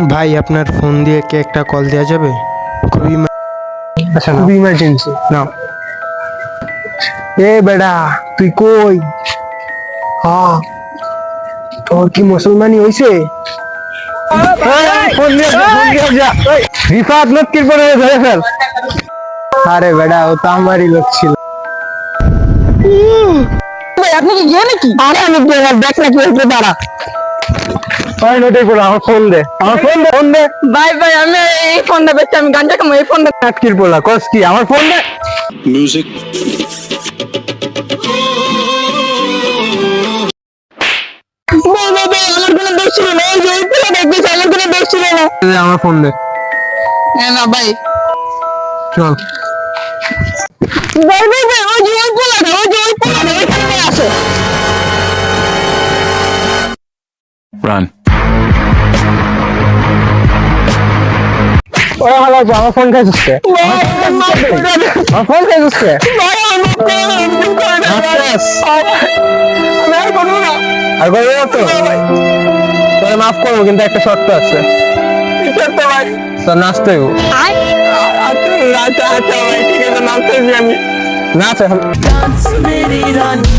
ভাই আপনার ফোন দিয়ে কি একটা কল দেওয়া যাবে? খুবই আচ্ছা খুবই ইমার্জেন্সি না। এ বেটা তুই কই? হ্যাঁ তোর কি মুসলমানি হইছে? রিফাত লক্ষ্মীর পরে ধরে ফেল। আরে বেটা ও তো আমারই লোক ছিল। আপনি কি গিয়ে নাকি? আরে আমি দেখ না কি হয়েছে দাঁড়া। আমার ফোন দে, আমার ফোন দে, ফোন দে। ভাই ভাই আমি এই ফোনটা বেচছি, আমি গাঞ্জা খাবো, এই ফোনটা আটকির পোলা কস কি আমার ফোন দে। Music. আমার কোনো দোষ ছিল না, এই যে এই ফোনটা দেখতেছি আমার কোনো দোষ ছিল না। আমার ফোন দে না ভাই চল। ভাই ভাই ভাই ওই যে ওই পোলাটা, ওই যে ওই পোলাটা ওইখানে আসে। Run. ওরা ভালো আছে, আমার ফোন খাইছে। আমার ফোন খাইছে। ভাই আমি আর করবো না। আর করবে না তো? তোরে মাফ করবো কিন্তু একটা শর্ত আছে। ভাই তোর নাচতে হইব। আচ্ছা আচ্ছা ভাই ঠিক আছে, নামতেছি আমি। নাচ এখন। Dance मेरी रानी